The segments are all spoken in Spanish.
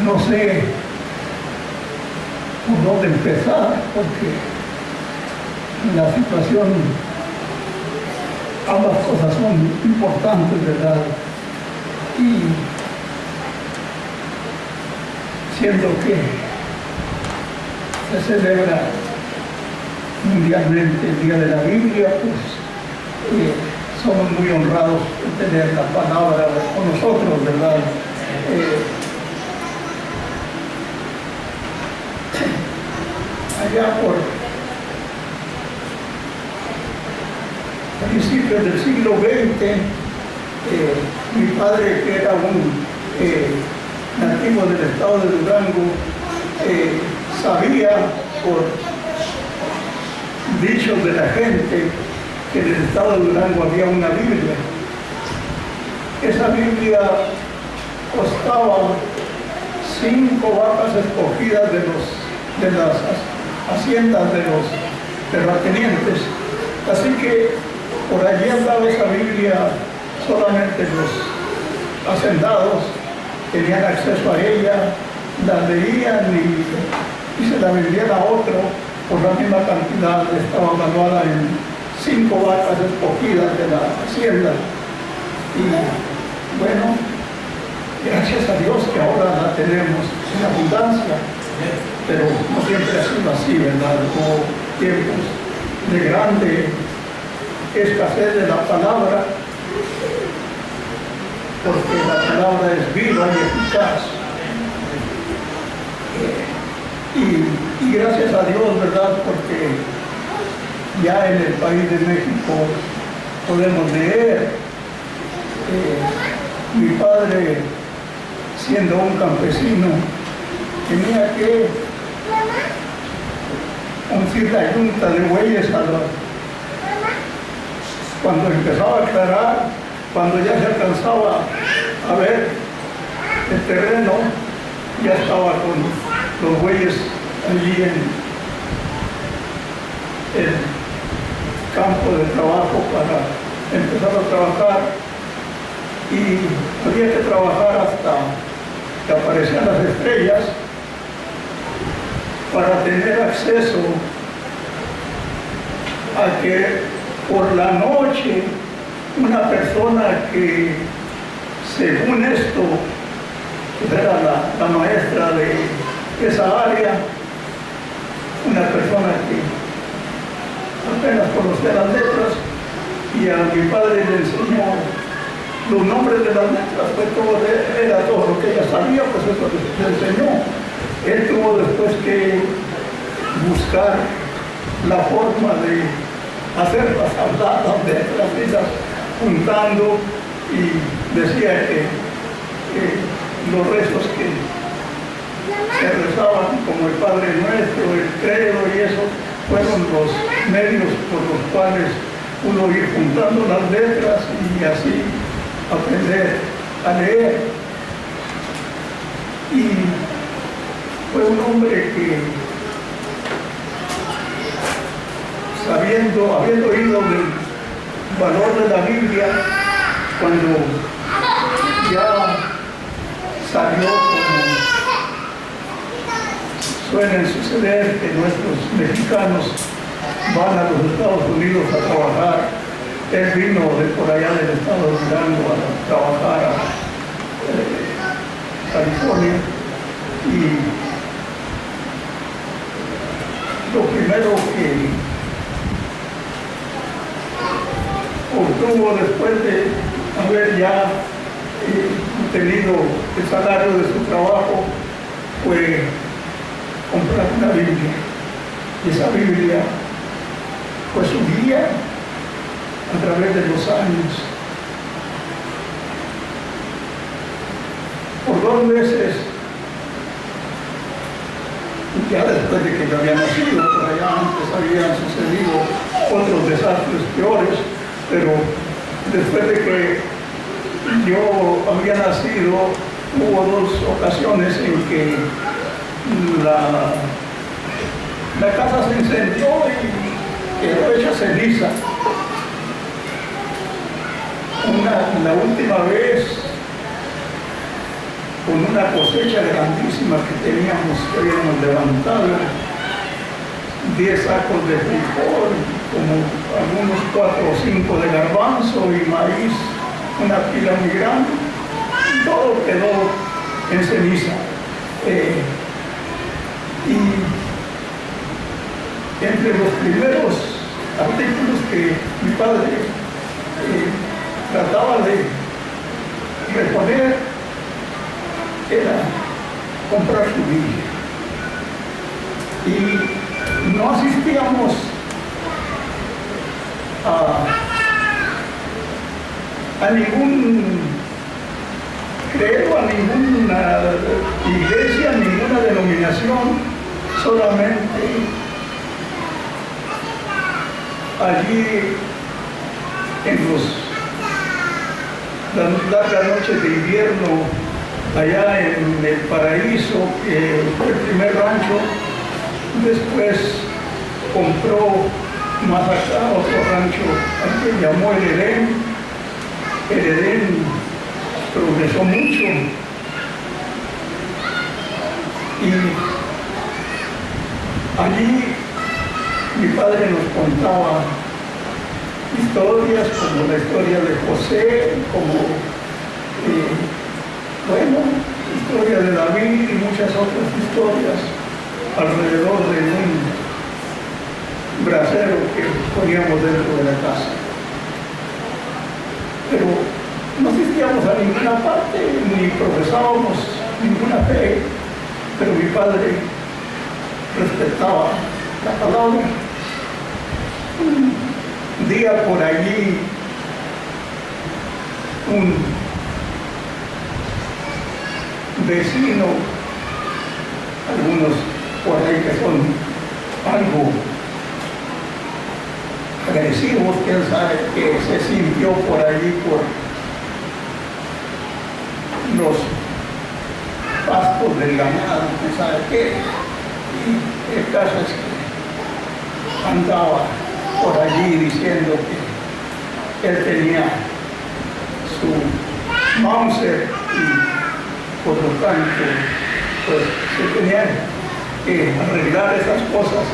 No sé por dónde empezar, porque la situación, ambas cosas son importantes, ¿verdad? Y siendo que se celebra mundialmente el Día de la Biblia, pues somos muy honrados de tener la palabra con nosotros, ¿verdad? Allá por principios del siglo XX, mi padre, que era un nativo del estado de Durango, sabía por dichos de la gente que en el estado de Durango había una Biblia. Esa Biblia costaba 5 vacas escogidas de las haciendas de los terratenientes. Así que por allí andaba esa Biblia, solamente los hacendados tenían acceso a ella, la leían y se la vendían a otro por la misma cantidad. Estaba valuada en 5 vacas escogidas de la hacienda. Y bueno, gracias a Dios que ahora la tenemos en abundancia, pero no siempre ha sido así, ¿verdad? Hubo tiempos de grande escasez de la palabra, porque la palabra es viva y eficaz. Y gracias a Dios, ¿verdad? Porque ya en el país de México podemos leer. Mi padre, siendo un campesino, tenía que uncir la yunta de bueyes cuando empezaba a aclarar, cuando ya se alcanzaba a ver el terreno, ya estaba con los bueyes allí en el campo de trabajo para empezar a trabajar, y había que trabajar hasta que aparecían las estrellas para tener acceso a que por la noche una persona que, según esto, era la maestra de esa área, una persona que apenas conocía las letras, y a mi padre le enseñó los nombres de las letras, pues era todo lo que ella sabía, pues eso le enseñó. Él tuvo después que buscar la forma de hacerlas hablar, las letras, esas juntando, y decía que los rezos que se rezaban, como el Padre Nuestro, el credo y eso, fueron los medios por los cuales uno ir juntando las letras y así aprender a leer. Y fue un hombre que, habiendo oído del valor de la Biblia, cuando ya salió, como suelen suceder, que nuestros mexicanos van a los Estados Unidos a trabajar. Él vino de por allá del estado de Durango a trabajar a California, y lo primero que obtuvo después de haber ya obtenido el salario de su trabajo fue comprar una Biblia. Y esa Biblia fue su guía a través de los años. Por 2 veces, ya después de que yo había nacido, por allá antes habían sucedido otros desastres peores, pero después de que yo había nacido, hubo 2 ocasiones en que la casa se incendió quedó hecha ceniza. La última vez, con una cosecha grandísima que teníamos, que habíamos levantado, 10 sacos de frijol, como algunos 4 o 5 de garbanzo y maíz, una pila muy grande, todo quedó en ceniza. Y entre los primeros artículos que mi padre trataba de reponer era comprar su Biblia. Y no asistíamos a ningún credo, a ninguna iglesia, a ninguna denominación, solamente allí en las largas noches de invierno, allá en el Paraíso, que fue el primer rancho. Después compró más acá otro rancho al que llamó el Edén. El Edén progresó mucho y allí mi padre nos contaba historias como la historia de José, como historia de David y muchas otras historias alrededor de un brasero que poníamos dentro de la casa. Pero no asistíamos a ninguna parte, ni profesábamos ninguna fe, pero mi padre respetaba la palabra. Un día por allí, un vecino, algunos por ahí que son algo agresivos, quién sabe, que se sintió por allí por los pastos del ganado, quién sabe qué. Y el caso es que andaba por allí diciendo que él tenía su Mauser y por lo tanto pues se tenían que arreglar esas cosas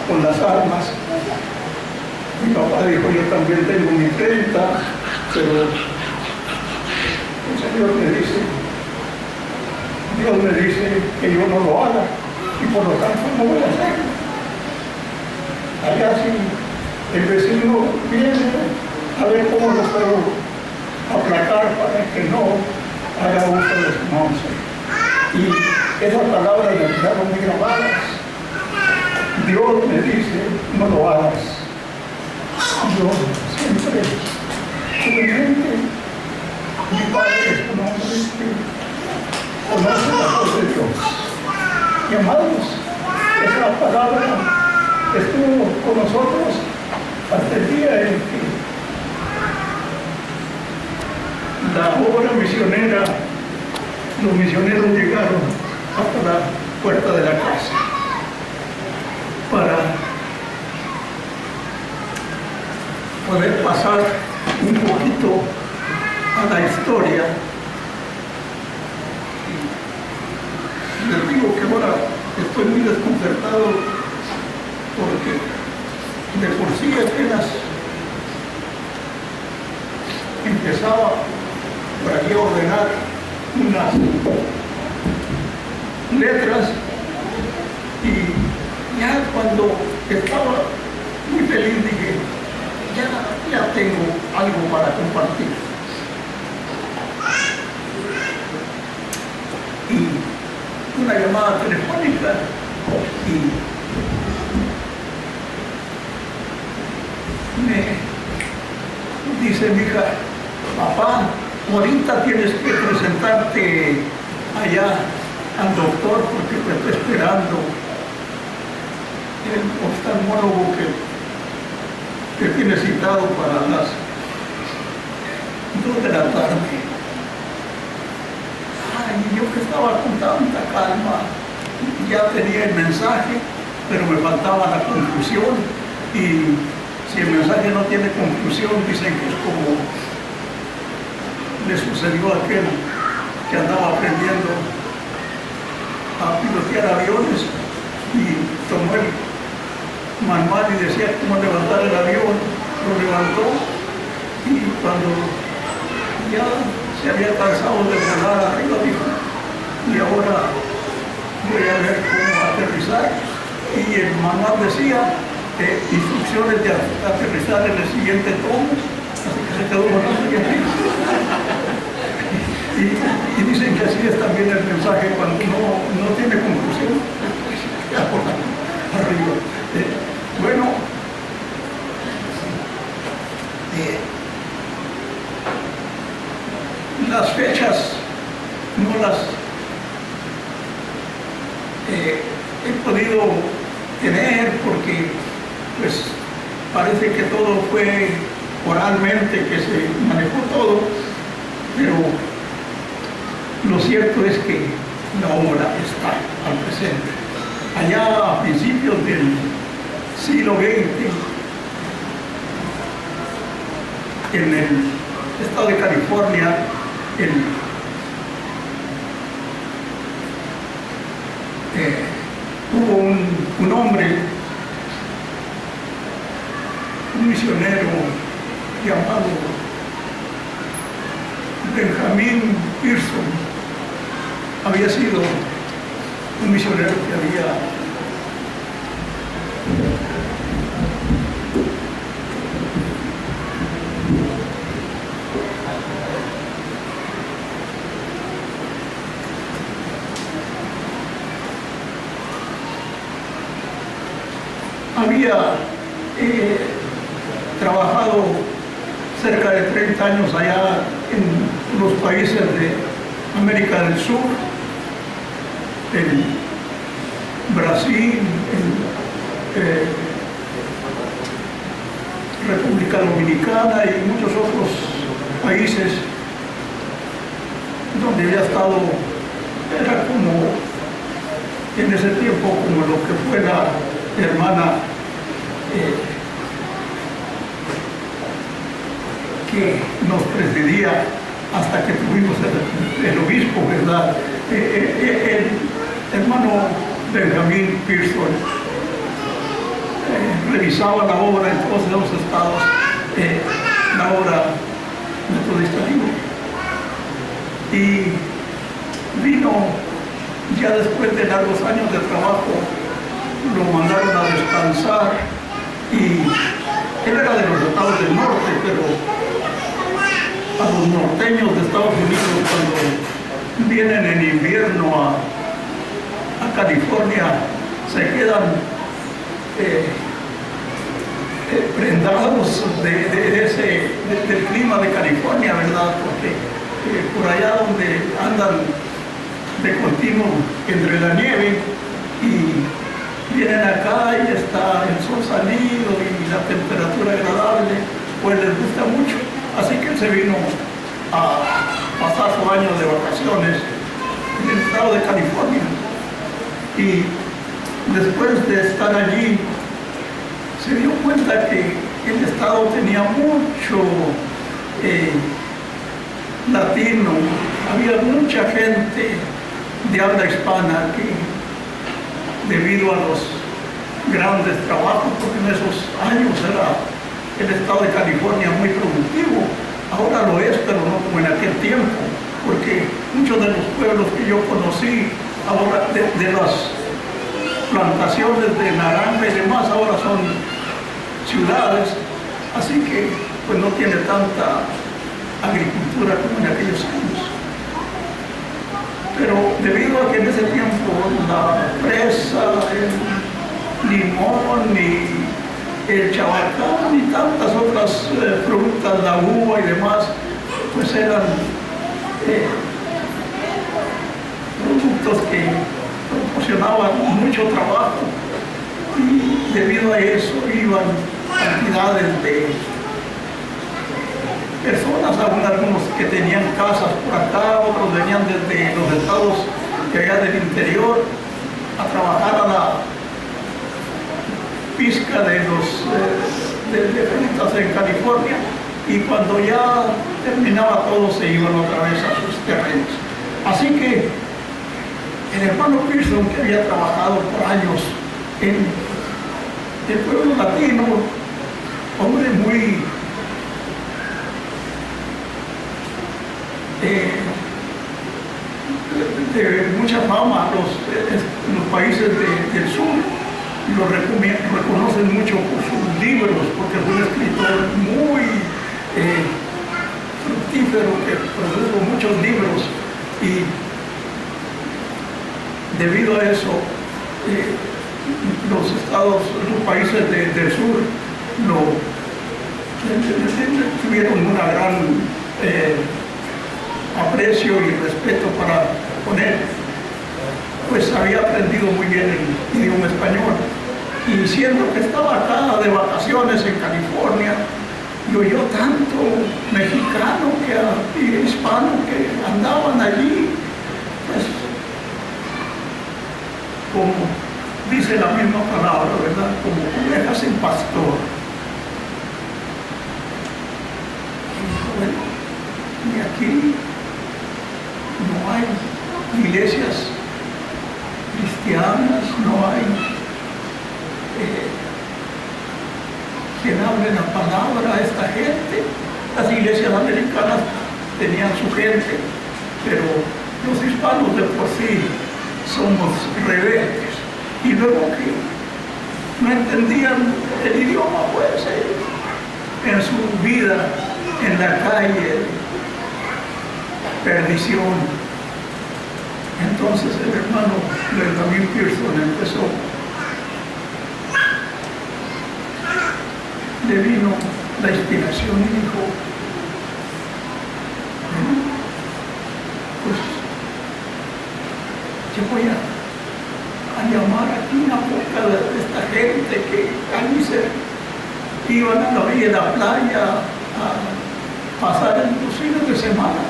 con las armas. Mi papá dijo, yo también tengo mi 30, pero el Señor me dice, Dios me dice que yo no lo haga y por lo tanto no voy a hacerlo. Allá sí, el vecino viene a ver cómo lo puedo aplacar para que no haga uso de su Mauser. Y esas palabras me quedaron muy grabadas. Dios me dice, no lo hagas. Yo siempre tuve en mente, mi padre es un hombre que conoce la voz de Dios. Y amados, esa palabra estuvo con nosotros hasta el día en que la obra misionera, los misioneros llegaron hasta la puerta de la casa para poder pasar un poquito a la historia. Les digo que ahora estoy muy desconcertado porque de por sí apenas empezaba por aquí a ordenar unas letras y ya cuando estaba muy feliz dije, ya tengo algo para compartir. Y una llamada telefónica y me dice mi hija, papá, ahorita tienes que presentarte allá al doctor porque te está esperando el oftalmólogo que tiene citado para las 2 de la tarde. Ay, yo que estaba con tanta calma, ya tenía el mensaje, pero me faltaba la conclusión. Y si el mensaje no tiene conclusión, dicen que es como le sucedió a aquel que andaba aprendiendo a pilotear aviones y tomó el manual y decía cómo levantar el avión, lo levantó y cuando ya se había cansado de volar arriba dijo, y ahora voy a ver cómo aterrizar, y el manual decía instrucciones de aterrizar en el siguiente tomo, así que se quedó volando aquí arriba. Y dicen que así es también el mensaje cuando no tiene conclusión, ya por arriba. Bueno, las fechas no las he podido tener porque pues parece que todo fue oralmente que se manejó todo, pero lo cierto es que la obra está al presente. Allá a principios del siglo XX, en el estado de California, hubo un hombre, un misionero llamado Benjamin Pearson. Había sido un misionero que había trabajado cerca de 30 años allá en los países de América del Sur, en Brasil, en República Dominicana y muchos otros países donde había estado, era como en ese tiempo como lo que fue la hermana que nos presidía hasta que tuvimos el obispo, ¿verdad? El hermano Benjamin Pearson revisaba la obra en todos los estados, la obra metodista libre. Y vino ya después de largos años de trabajo, lo mandaron a descansar y él era de los estados del norte, pero a los norteños de Estados Unidos cuando vienen en invierno a California se quedan prendados del clima de California, ¿verdad? Porque por allá donde andan de continuo entre la nieve y vienen acá y está el sol salido y la temperatura agradable, pues les gusta mucho. Así que él se vino a pasar su año de vacaciones en el estado de California. Y después de estar allí, se dio cuenta que el estado tenía mucho latino, había mucha gente de habla hispana que, debido a los grandes trabajos, porque en esos años era el estado de California muy productivo, ahora lo es, pero no como en aquel tiempo, porque muchos de los pueblos que yo conocí, ahora de las plantaciones de naranja y demás, ahora son ciudades, así que pues no tiene tanta agricultura como en aquellos años. Pero debido a que en ese tiempo la fresa, el limón y el chabacán y tantas otras frutas, la uva y demás, pues eran productos que proporcionaban mucho trabajo y debido a eso iban cantidades de personas, algunos que tenían casas por acá, otros venían desde los estados de allá del interior a trabajar a la pizca de los de frutas en California, y cuando ya terminaba todo se iban otra vez a sus terrenos. Así que el hermano Pearson, que había trabajado por años en el pueblo latino, hombre muy de mucha fama, los países del sur lo reconocen mucho por sus libros, porque fue un escritor muy fructífero, que produjo muchos libros, y debido a eso los países del sur tuvieron una gran aprecio y respeto con él, pues había aprendido muy bien el idioma español, y siendo que estaba acá de vacaciones en California, y oyó tanto mexicano y hispano que andaban allí, pues como dice la misma palabra, ¿verdad? Como ovejas sin pastor. Y dijo, bueno, y aquí no hay iglesias cristianas, no hay quien hable la palabra a esta gente. Las iglesias americanas tenían su gente, pero los hispanos de por sí somos rebeldes, y luego que no entendían el idioma, pues en su vida en la calle, perdición. Entonces el hermano Benjamin Pearson empezó, le vino la inspiración y dijo, bueno, pues yo voy a llamar aquí una poca de esta gente que allí se iban a la orilla de la playa a pasar los fines de semana.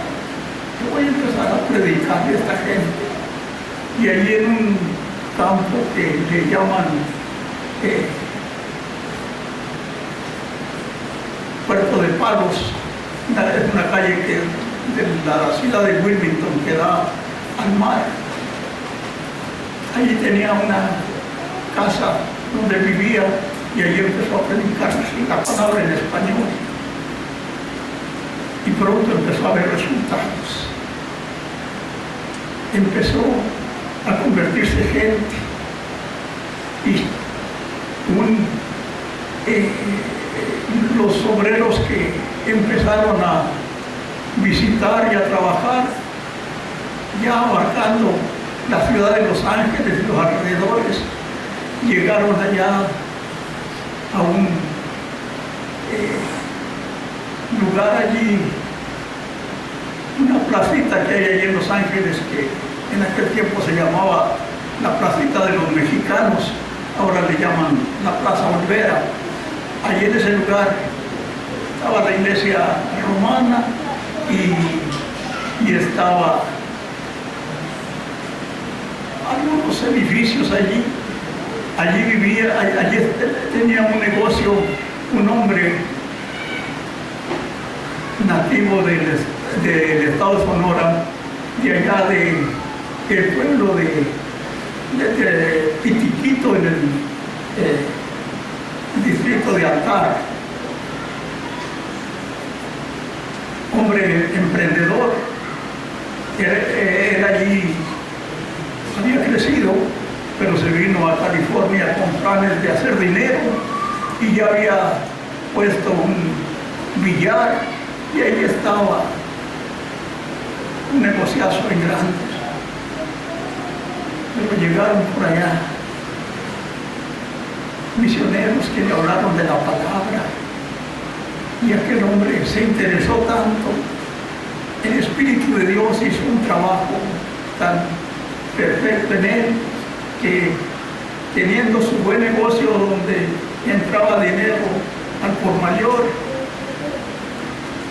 Yo voy a empezar a predicarle a esta gente. Y allí en un campo que le llaman Puerto de Palos, es una calle de la ciudad de Wilmington que da al mar. Allí tenía una casa donde vivía, y allí empezó a predicar la palabra en español. Y pronto empezó a ver resultados. Empezó a convertirse gente, y los obreros que empezaron a visitar y a trabajar, ya abarcando la ciudad de Los Ángeles y los alrededores, llegaron allá a un lugar allí, una placita que hay allí en Los Ángeles, que en aquel tiempo se llamaba la placita de los mexicanos, ahora le llaman la Plaza Olvera. Allí en ese lugar estaba la iglesia romana, y estaba algunos edificios allí. Allí vivía, allí tenía un negocio un hombre nativo del estado de Sonora, de allá del pueblo de Pitiquito, en el distrito de Altar. Hombre emprendedor, él allí había crecido, pero se vino a California con planes de hacer dinero, y ya había puesto un billar, y ahí estaba un negociazo en grande. Pero llegaron por allá misioneros que le hablaron de la palabra, y aquel hombre se interesó tanto. El Espíritu de Dios hizo un trabajo tan perfecto en él, que teniendo su buen negocio donde entraba dinero al por mayor,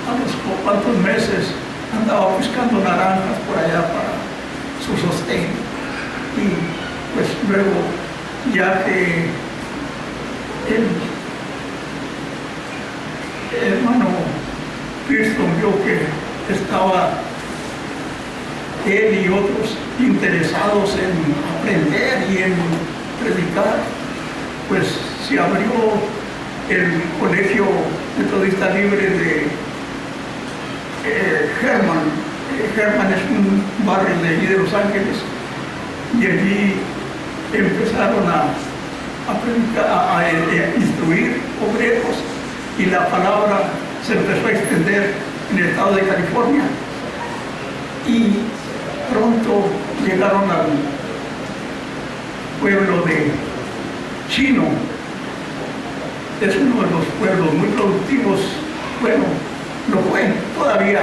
a los cuantos meses andaba buscando naranjas por allá para su sostén. Y pues luego, ya que el hermano Pearson vio que estaba él y otros interesados en aprender y en predicar, pues se abrió el Colegio Metodista Libre de Herman. Herman es un barrio de allí de Los Ángeles, y allí empezaron a predicar, a instruir obreros, y la palabra se empezó a extender en el estado de California, y pronto llegaron al pueblo de Chino. Es uno de los pueblos muy productivos, bueno, lo fue, todavía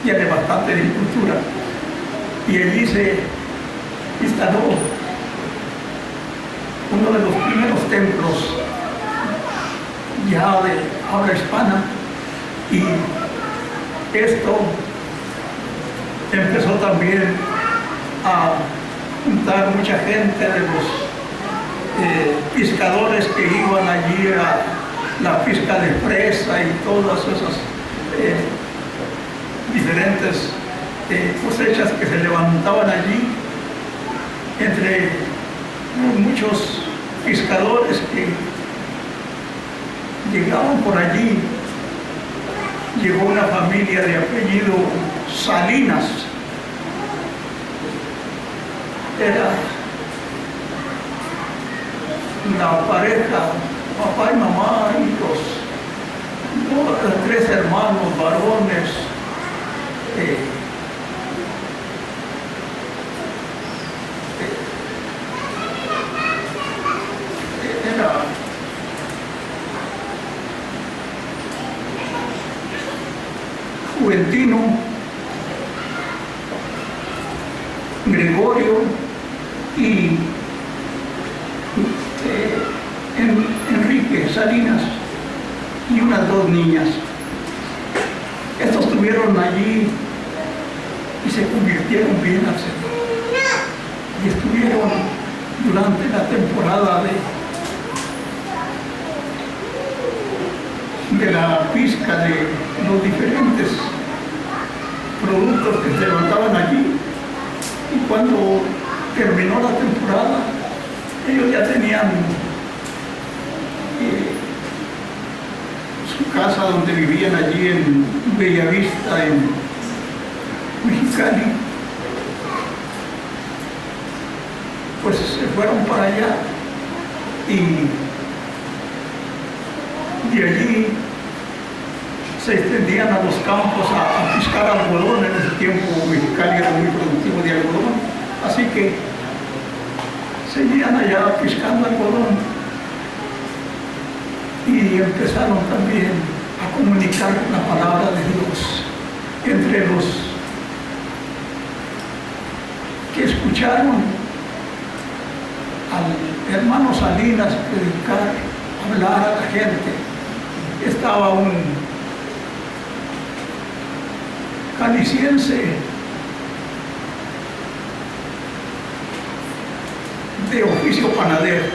tiene bastante agricultura, y allí se instaló uno de los primeros templos ya de habla hispana, y esto empezó también a juntar mucha gente de los pescadores que iban allí a la pesca de presa y todas esas diferentes cosechas que se levantaban allí. Entre muchos pescadores que llegaban por allí, llegó una familia de apellido Salinas. Era la pareja, papá y mamá, y los tres hermanos varones. Era Juventino, Gregorio y Enrique Salinas, y unas dos niñas. Estos estuvieron allí y se convirtieron bien al Señor, y estuvieron durante la temporada de la pesca de los diferentes productos que se levantaban allí. Y cuando terminó la temporada, ellos ya tenían su casa donde vivían allí en Bellavista, en Mexicali. Pues se fueron para allá, y de allí se extendían a los campos a pescar algodón. En ese tiempo Mexicali era muy productivo de algodón, así que seguían allá pescando algodón, y empezaron también a comunicar la palabra de Dios entre los que escucharon al hermano Salinas predicar, hablar a la gente. Estaba un caliciense de oficio panadero,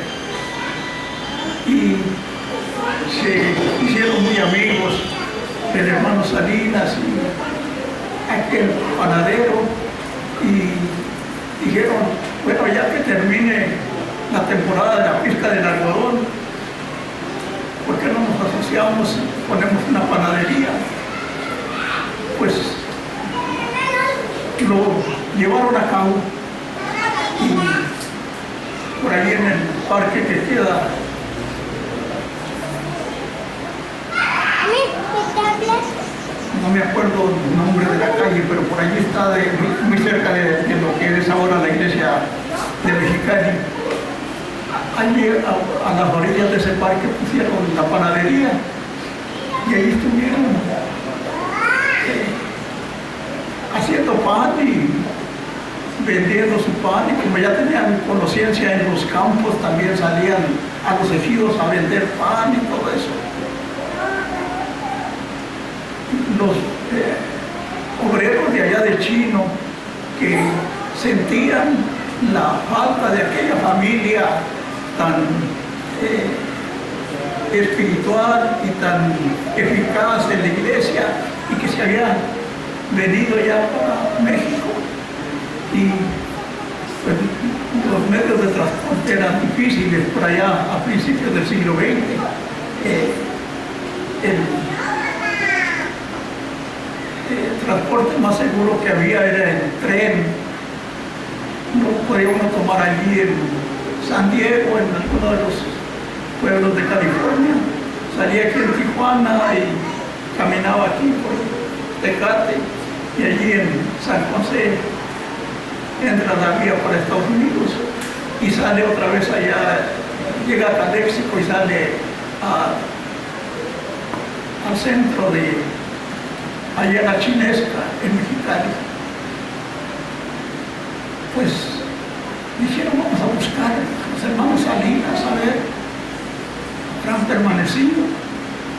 y se hicieron muy amigos del hermano Salinas y aquel panadero, y dijeron, bueno, ya que termine la temporada de la pesca del algodón, ¿por qué no nos asociamos y ponemos una panadería? Pues lo llevaron a cabo, y por ahí en el parque que queda, no me acuerdo el nombre de la calle, pero por allí está muy cerca de lo que es ahora la iglesia de Mexicali. Allí a las orillas de ese parque pusieron la panadería, y ahí estuvieron haciendo pan y vendiendo su pan, y como ya tenían conciencia en los campos, también salían a los ejidos a vender pan y todo eso. Los obreros de allá de Chino, que sentían la falta de aquella familia tan espiritual y tan eficaz en la iglesia, y que se había venido ya para México. Y pues, los medios de transporte eran difíciles por allá a principios del siglo XX. El transporte más seguro que había era el tren. No podía uno tomar allí en San Diego, en alguno de los pueblos de California. Salía aquí en Tijuana y caminaba aquí por Tecate, y allí en San José entra la vía para Estados Unidos y sale otra vez allá, llega a Calexico y sale al centro de allá en la Chinesca, en Mexicali. Pues dijeron, vamos a buscar a los hermanos Salinas, a ver, habrán permanecido.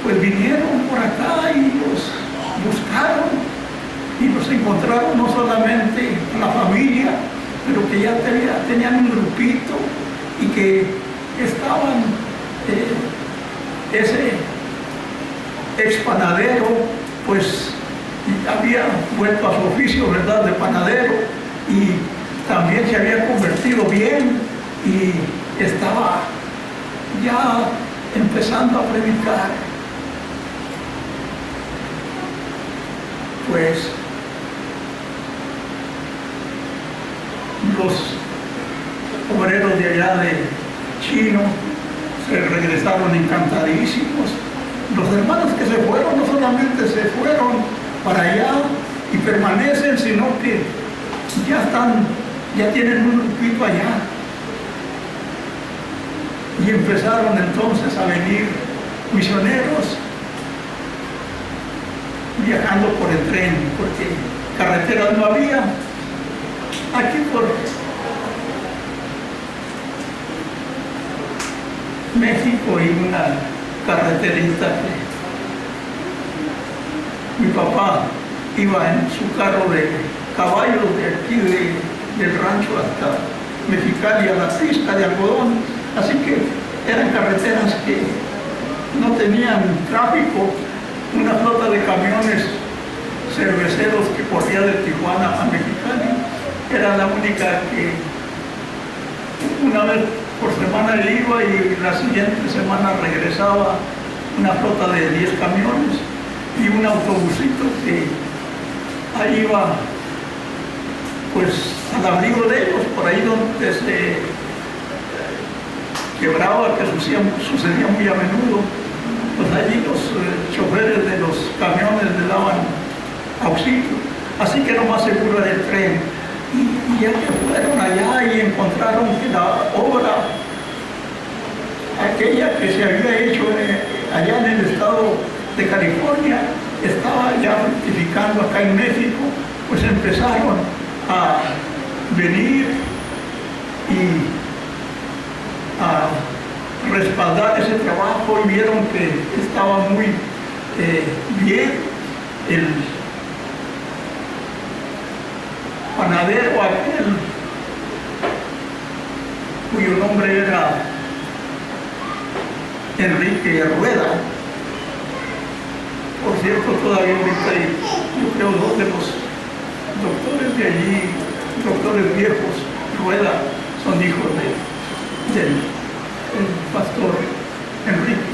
Pues vinieron por acá y los buscaron y los encontraron, no solamente la familia, pero que ya tenían un grupito y que estaban, ese ex panadero, pues había vuelto a su oficio, ¿verdad?, de panadero, y también se había convertido bien y estaba ya empezando a predicar. Pues los obreros de allá de Chino se regresaron encantadísimos. Los hermanos que se fueron no solamente se fueron para allá y permanecen, sino que ya tienen un grupito allá. Y empezaron entonces a venir misioneros viajando por el tren, porque carreteras no había. Aquí por México y una carreterita que mi papá iba en su carro de caballos de aquí del rancho hasta Mexicali a la pista de algodón, así que eran carreteras que no tenían tráfico. Una flota de camiones cerveceros que corría de Tijuana a Mexicali era la única que una vez por semana iba y la siguiente semana regresaba una flota de 10 camiones y un autobusito que ahí iba pues al abrigo de ellos, por ahí donde se quebraba, que sucedía muy a menudo. Pues allí los choferes de los camiones le daban auxilio, así que lo más seguro era el tren. Y ya que fueron allá y encontraron que la obra, aquella que se había hecho allá en el estado de California, estaba ya fructificando acá en México, pues empezaron a venir y a respaldar ese trabajo, y vieron que estaba muy bien. El panadero aquel, cuyo nombre era Enrique Rueda, por cierto, todavía ahorita hay, yo creo, dos de los doctores de allí, doctores viejos, Rueda, son hijos del pastor Enrique.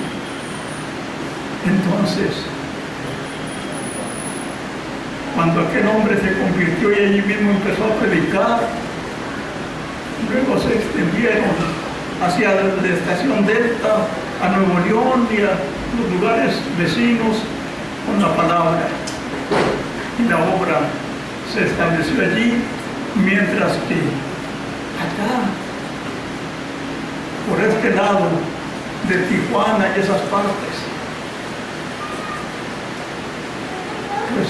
Entonces, cuando aquel hombre se convirtió y allí mismo empezó a predicar, luego se extendieron hacia la estación Delta, a Nuevo León y a los lugares vecinos con la palabra. Y la obra se estableció allí, mientras que acá, por este lado de Tijuana y esas partes, pues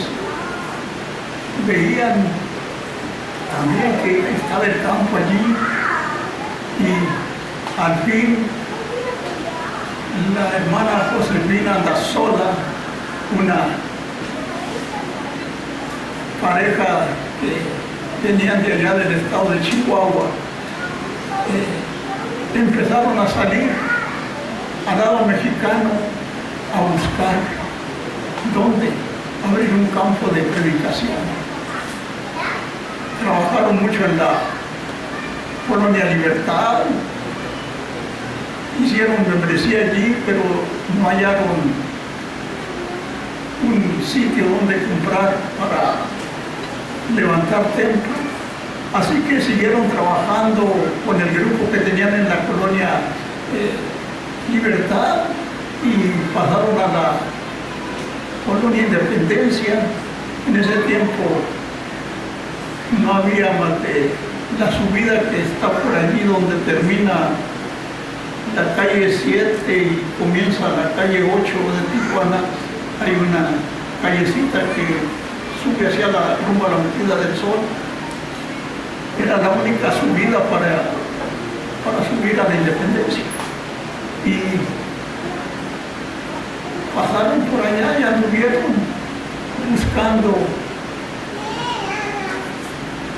veían también que estaba el campo allí, y al fin la hermana Josefina Andazola, una pareja que venían de allá del estado de Chihuahua, empezaron a salir al lado mexicano a buscar dónde abrir un campo de predicación. Trabajaron mucho en la Colonia Libertad, hicieron membresía allí, pero no hallaron un sitio donde comprar para levantar templo. Así que siguieron trabajando con el grupo que tenían en la Colonia Libertad y pasaron a la Colonia Independencia. En ese tiempo no había más de la subida que está por allí donde termina la calle 7 y comienza la calle 8 de Tijuana. Hay una callecita que sube hacia la rumbo a la metida del sol. Era la única subida para subir a la Independencia. Y pasaron por allá y anduvieron buscando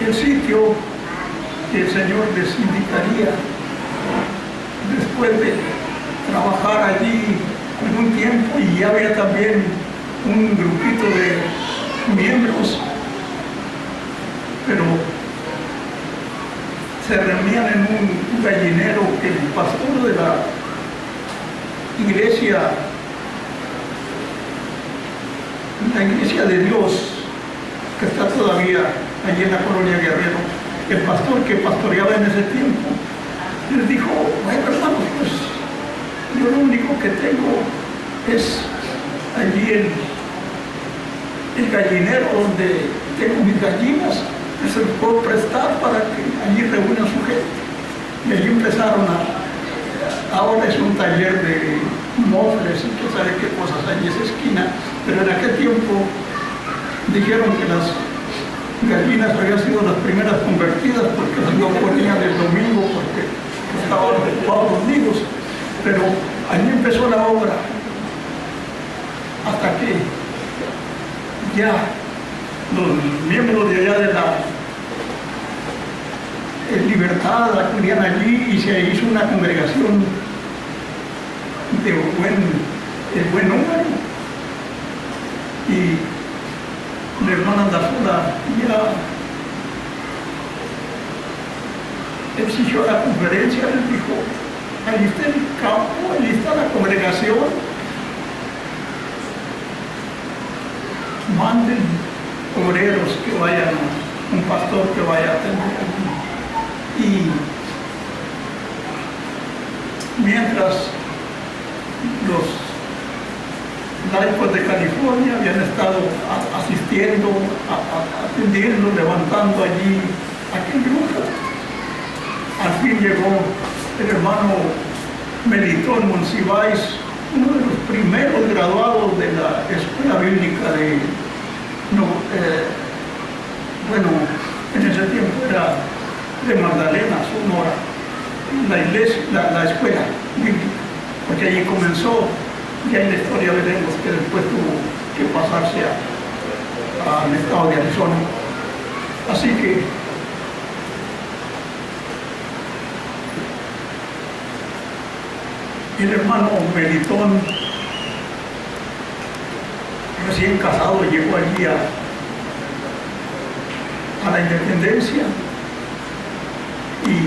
el sitio que el Señor les indicaría. Después de trabajar allí en un tiempo, y ya había también un grupito de miembros, pero se reunían en un gallinero que el pastor de la iglesia de Dios, que está todavía allí en la Colonia Guerrero, el pastor que pastoreaba en ese tiempo, les dijo: bueno, hermanos, pues yo lo único que tengo es allí el gallinero donde tengo mis gallinas, que se los puedo prestar para que allí reúnan su gente. Y allí empezaron ahora es un taller de mofles y que sabe qué cosas hay en esa esquina, pero en aquel tiempo dijeron que las gallinas habían sido las primeras convertidas porque no ponían el domingo porque estaban ocupados los nidos, pero allí empezó la obra hasta que ya los miembros de allá de la Libertad acudían allí y se hizo una congregación de buen número. Y la hermana Andazola ya exigió la conferencia, les dijo: allí está el campo, allí está la congregación, manden obreros que vayan, un pastor que vaya a atender allí. Y mientras los laicos de California habían estado asistiendo, atendiendo, levantando allí aquel grupo, al fin llegó el hermano Melitón Monsiváis, uno de los primeros graduados de la escuela bíblica en ese tiempo era de Magdalena, Sonora, la iglesia, la escuela bíblica, porque allí comenzó. Ya en la historia veremos que después tuvo que pasarse al estado de Arizona. Así que el hermano Melitón, recién casado, llegó allí a la Independencia y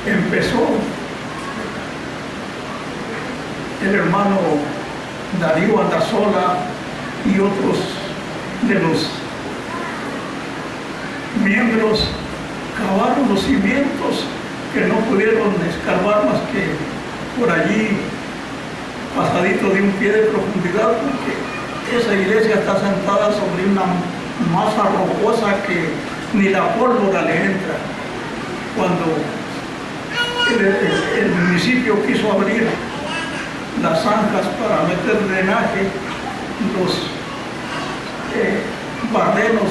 empezó el hermano Darío Andazola y otros de los miembros cavaron los cimientos que no pudieron escarbar más que por allí, pasadito de un pie de profundidad, porque esa iglesia está sentada sobre una masa rocosa que ni la pólvora le entra. Cuando el municipio quiso abrir las zanjas para meter drenaje, los barrenos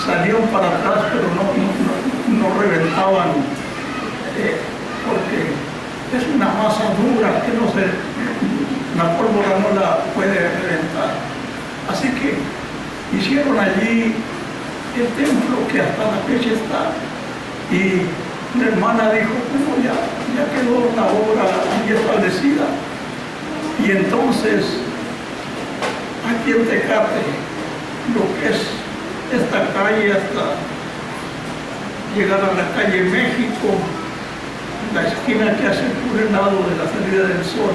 salieron para atrás, pero no reventaban, porque es una masa dura que la pólvora no la puede reventar. Así que hicieron allí el templo que hasta la fecha está, y la hermana dijo: bueno, ya ya quedó la obra ahí establecida. Y entonces, aquí en Tecate, lo que es esta calle hasta llegar a la calle México, la esquina que hace por el lado de la salida del sol,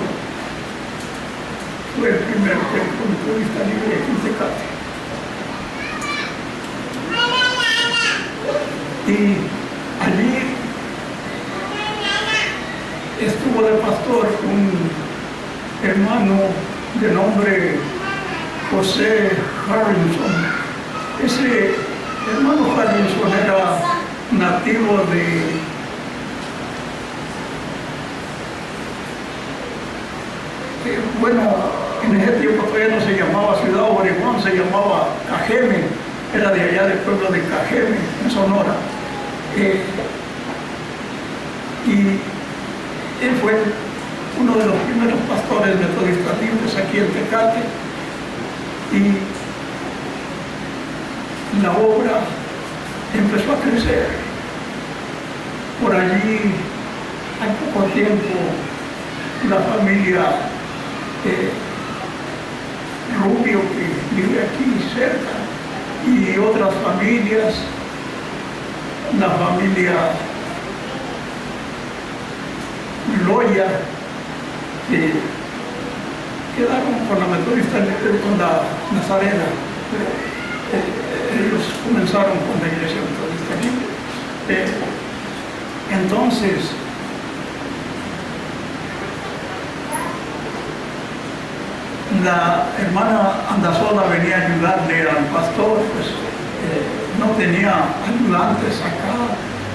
fue el primer templo metodista libre aquí en Tecate. Y allí estuvo de pastor un hermano de nombre José Harrison. Ese hermano Harrison era nativo de bueno, en ese tiempo todavía no se llamaba Ciudad Obregón, se llamaba Cajeme, era de allá del pueblo de Cajeme, en Sonora. Y él fue uno de los primeros pastores metodistas libres aquí en Tecate, y la obra empezó a crecer. Por allí, al poco tiempo, la familia Rubio, que vive aquí cerca, y otras familias, la familia Loya, que quedaron con la metodista, con la nazarena, pero ellos comenzaron con la iglesia metodista libre. Entonces, la hermana Andasola venía a ayudarle al pastor, pues no tenía ayudantes acá,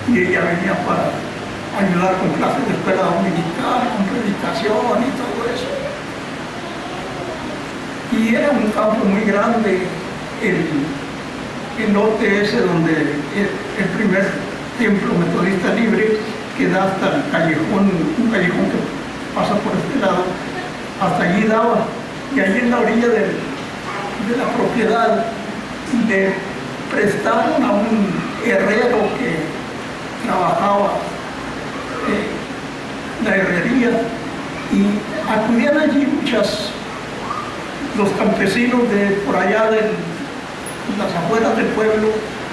y ella venía para ayudar con clases de escuela dominical, con predicación y todo eso. Y era un campo muy grande, el lote ese donde el primer templo metodista libre, que da hasta el callejón, un callejón que pasa por este lado, hasta allí daba. Y allí en la orilla de la propiedad le prestaron a un herrero que trabajaba la herrería, y acudían allí los campesinos de por allá de las afueras del pueblo,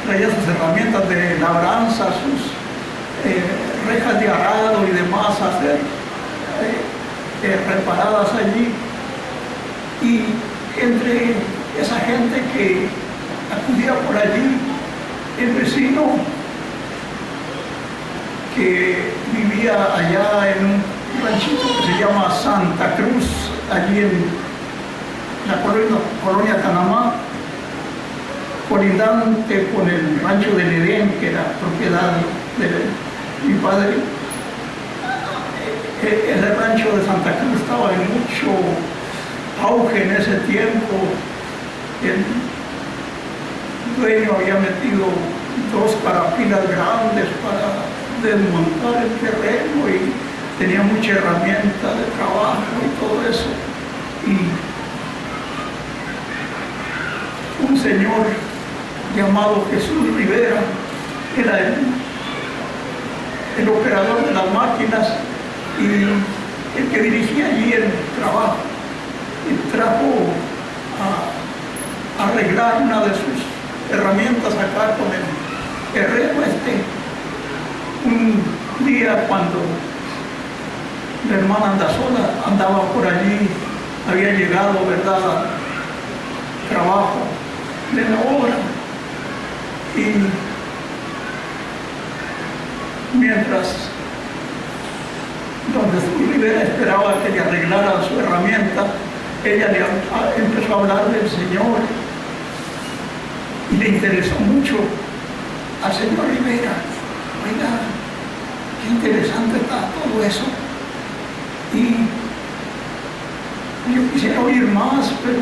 traían sus herramientas de labranza, sus rejas de arado y demás a ser reparadas allí. Y entre esa gente que acudía por allí, el vecino que vivía allá en un ranchito que se llama Santa Cruz, allí en la colonia Tanamá, colindante con el rancho del Edén, que era propiedad de mi padre. Ese rancho de Santa Cruz estaba en mucho auge en ese tiempo. El dueño había metido 2 carapilas grandes para desmontar el terreno, y tenía mucha herramienta de trabajo y todo eso. Y un señor llamado Jesús Rivera era el operador de las máquinas y el que dirigía allí el trabajo, y trajo a arreglar una de sus herramientas acá con el herrero un día cuando la hermana Andasola andaba por allí, había llegado, ¿verdad?, al trabajo de la obra, y mientras don Jesús Rivera esperaba que le arreglara su herramienta, ella empezó a hablar del Señor, y le interesó mucho al señor Rivera. Oiga, qué interesante está todo eso. Y yo quisiera oír más, pero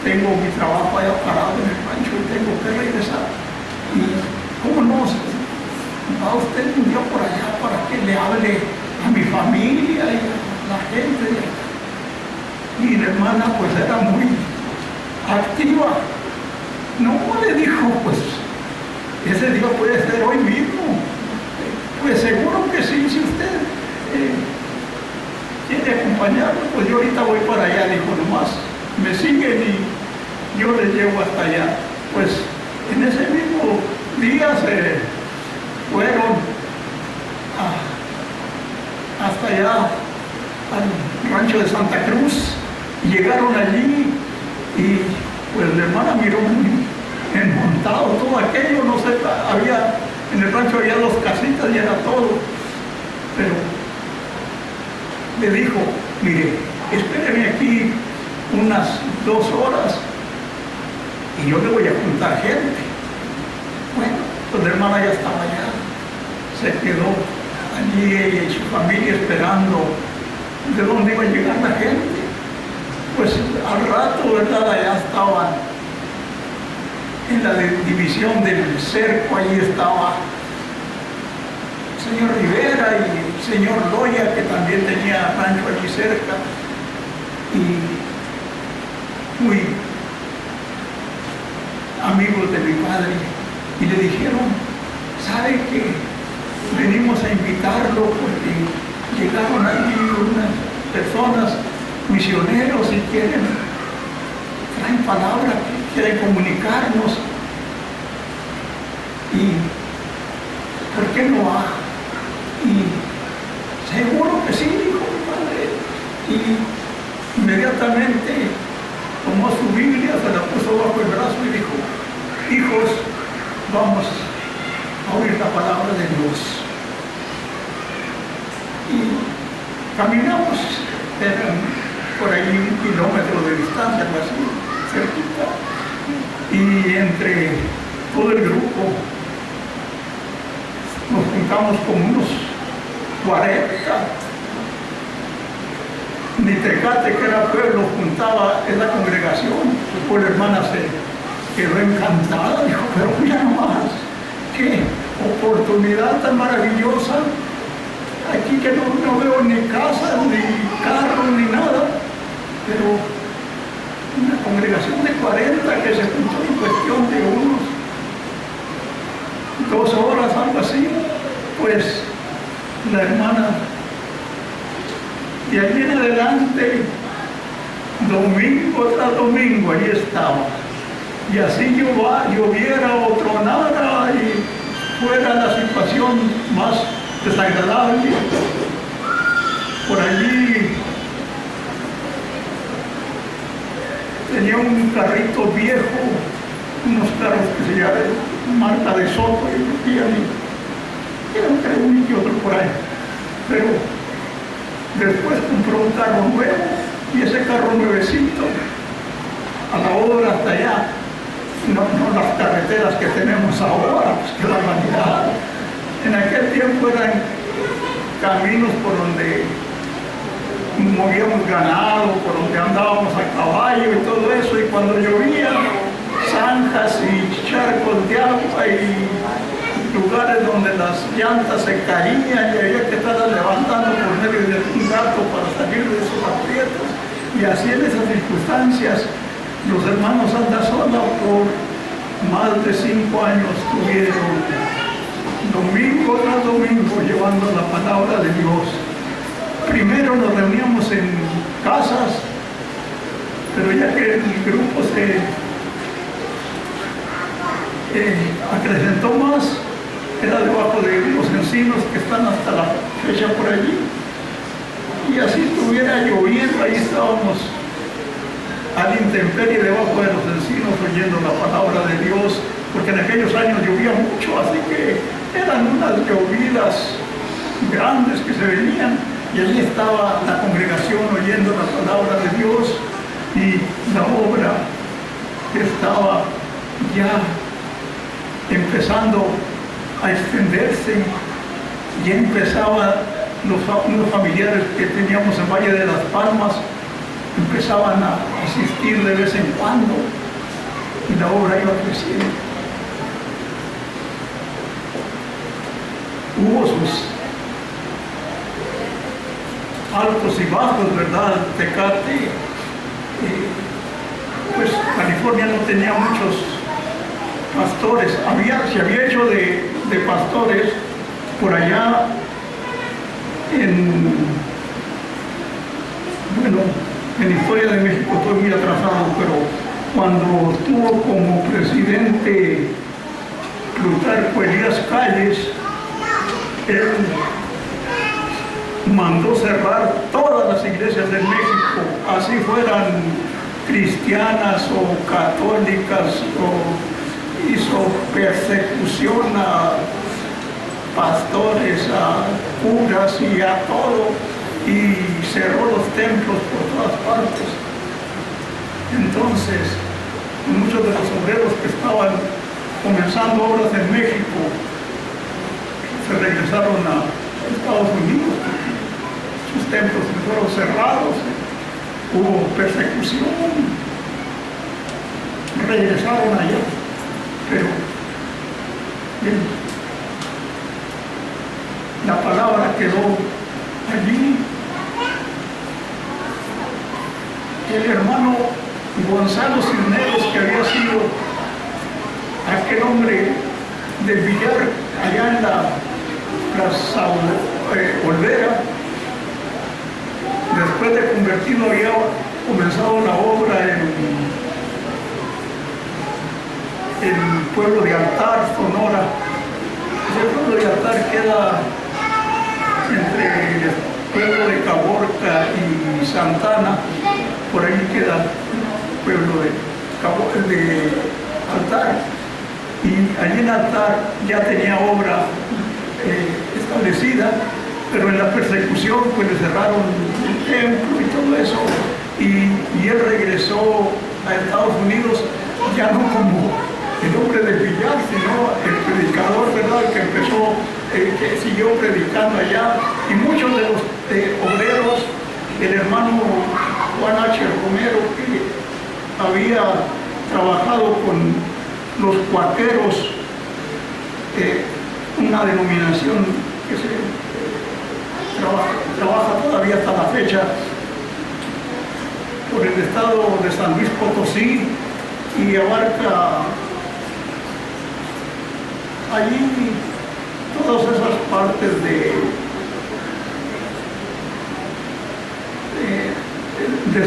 tengo mi trabajo allá parado en el rancho y tengo que regresar. Y cómo no, va usted un día por allá para que le hable a mi familia y a la gente de acá. Y la hermana pues era muy activa. No, le dijo, pues ese día puede ser hoy mismo. Pues seguro que sí, si usted quiere acompañarlo, pues yo ahorita voy para allá, dijo, nomás me siguen y yo les llevo hasta allá. Pues en ese mismo día se fueron hasta allá al rancho de Santa Cruz, llegaron allí y pues la hermana miró muy enmontado todo aquello, no sé, había, en el rancho había 2 casitas y era todo, pero le dijo, mire, espéreme aquí unas 2 horas y yo le voy a juntar gente. Bueno, pues la hermana ya estaba allá, se quedó allí ella y su familia esperando de dónde iba a llegar la gente. Pues al rato, ¿verdad? Allá estaban en la división del cerco, allí estaba el señor Rivera y el señor Loya, que también tenía rancho allí cerca, y muy amigos de mi padre, y le dijeron, ¿sabe qué? Venimos a invitarlo porque llegaron allí unas personas, misioneros, y traen palabra, quieren comunicarnos. ¿Y por qué no va? Y seguro que sí, dijo mi padre. Y inmediatamente tomó su Biblia, se la puso bajo el brazo y dijo, hijos, vamos a oír la palabra de Dios. Y caminamos, eran por ahí 1 kilómetro de distancia, algo así, cerquita, y entre todo el grupo nos juntamos como unos 40. Ni Tecate, que era pueblo, juntaba en la congregación. Pues la hermana se quedó encantada, dijo, pero mira nomás, qué oportunidad tan maravillosa, aquí que no veo ni casas, ni carros, ni nada, pero una congregación de 40 que se juntó en cuestión de unos 2 horas, algo así. Pues la hermana, de allí en adelante, domingo tras domingo, allí estaba. Y así lloviera o tronara y fuera la situación más desagradable, por allí tenía un carrito viejo, unos carros que se llaman marca de Soto, y era un y otro por ahí. Pero después compró un carro nuevo, y ese carro nuevecito, a la hora hasta allá, no las carreteras que tenemos ahora, pues que la vanidad. En aquel tiempo eran caminos por donde movíamos ganado, por donde andábamos a caballo y todo eso, y cuando llovía, zanjas y charcos de agua y lugares donde las llantas se caían y había que estarlas levantando por medio de un gato para salir de esos aprietos. Y así en esas circunstancias, los hermanos Andasola por más de 5 años tuvieron domingo tras domingo llevando la palabra de Dios. Primero nos reuníamos en casas, pero ya que el grupo se acrecentó más, era debajo de los encinos que están hasta la fecha por allí. Y así estuviera lloviendo, ahí estábamos al intemperie debajo de los encinos oyendo la palabra de Dios, porque en aquellos años llovía mucho, así que eran unas llovidas grandes que se venían, y allí estaba la congregación oyendo la palabra de Dios, y la obra estaba ya empezando a extenderse. Ya empezaban unos familiares que teníamos en Valle de las Palmas, empezaban a asistir de vez en cuando, y la obra iba creciendo. Hubo sus altos y bajos, ¿verdad? Tecate, pues California no tenía muchos pastores, se había hecho de pastores, por allá en Historia de México estoy muy atrasado, pero cuando estuvo como presidente Plutarco Elías Calles, él mandó cerrar todas las iglesias de México, así fueran cristianas o católicas, o hizo persecución a pastores, a curas y a todo, y cerró los templos por todas partes. Entonces, muchos de los obreros que estaban comenzando obras en México se regresaron a Estados Unidos. Sus templos fueron cerrados, hubo persecución, regresaron allá, pero bien, la palabra quedó allí. El hermano Gonzalo Cisneros, que había sido aquel hombre del Villar, allá en la Plaza Olvera, después de convertido había comenzado la obra en el pueblo de Altar, Sonora. Ese pueblo de Altar queda entre el pueblo de Caborca y Santana, por ahí queda el pueblo de Altar, y allí en Altar ya tenía obra establecida, pero en la persecución pues le cerraron el templo y todo eso, y él regresó a Estados Unidos ya no como el hombre del Villar, sino el predicador, ¿verdad?, que empezó, que siguió predicando allá, y muchos de los obreros, el hermano Juan H. Romero, que había trabajado con los cuaqueros, una denominación que se trabaja todavía hasta la fecha por el estado de San Luis Potosí y abarca allí todas esas partes de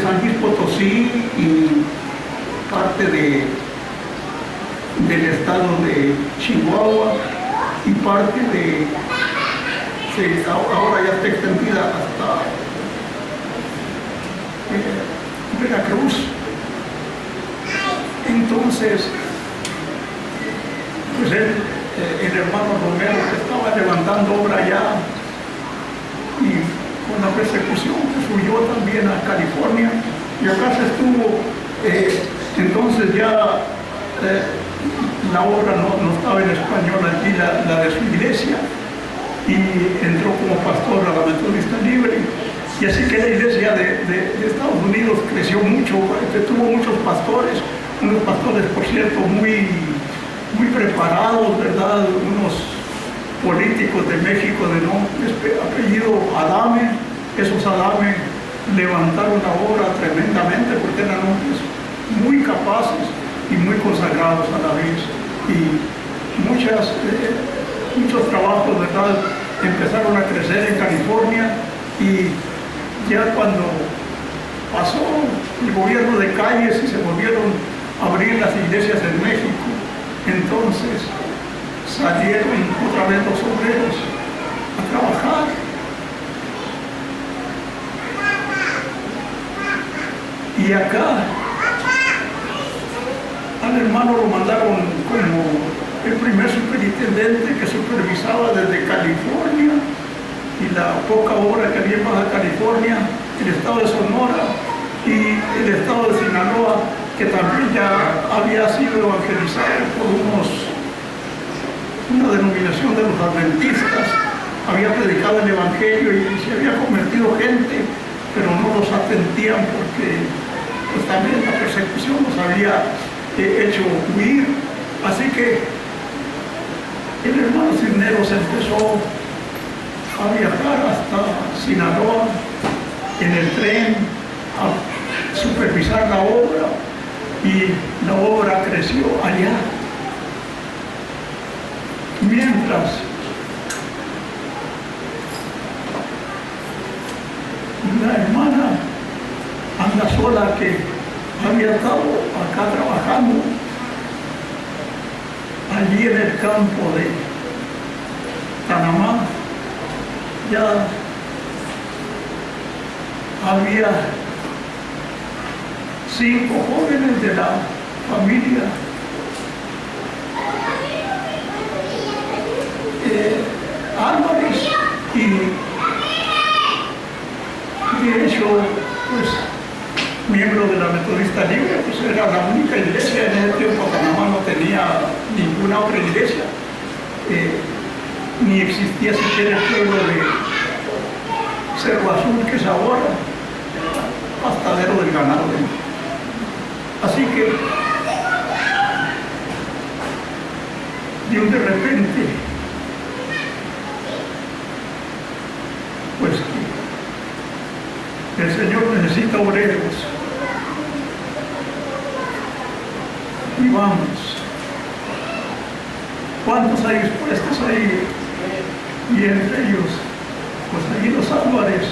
San Luis Potosí y parte del estado de Chihuahua y parte ahora ya está extendida hasta Veracruz. Entonces, pues el hermano Romero, que estaba levantando obra allá, y con la persecución pues huyó también a California, y acá se estuvo, entonces ya la obra no estaba en español allí, la de su iglesia, y entró como pastor a la Metodista Libre, y así que la iglesia de Estados Unidos creció mucho, tuvo muchos pastores, unos pastores por cierto muy preparados, ¿verdad?, unos políticos de México de apellido Adame. Esos Adame levantaron la obra tremendamente porque eran hombres muy capaces y muy consagrados a la vez, y muchos trabajos, ¿verdad?, empezaron a crecer en California, y ya cuando pasó el gobierno de Calles y se volvieron a abrir las iglesias en México, entonces salieron otra vez los obreros a trabajar. Y acá al hermano lo mandaron como el primer superintendente que supervisaba desde California y la poca obra que había en Baja California, el estado de Sonora y el estado de Sinaloa, que también ya había sido evangelizado por una denominación de los adventistas, había predicado el evangelio y se había convertido gente, pero no los atendían porque pues también la persecución los había hecho huir. Así que el hermano Cisneros empezó a viajar hasta Sinaloa en el tren a supervisar la obra, y la obra creció allá. Mientras la hermana Anda Sola, que había estado acá trabajando, allí en el campo de Panamá, ya había 5 jóvenes de la familia Álvarez, y de hecho, pues, miembro de la Metodista Libre, pues era la única iglesia en ese tiempo. Panamá no tenía ninguna otra iglesia, ni existía siquiera el pueblo de Cerro Azul, que es ahora pastadero del ganado. Así que Dios de repente, pues, el Señor necesita obreros, y vamos. ¿Cuántos hay dispuestos ahí? Y entre ellos, pues ahí los Álvarez,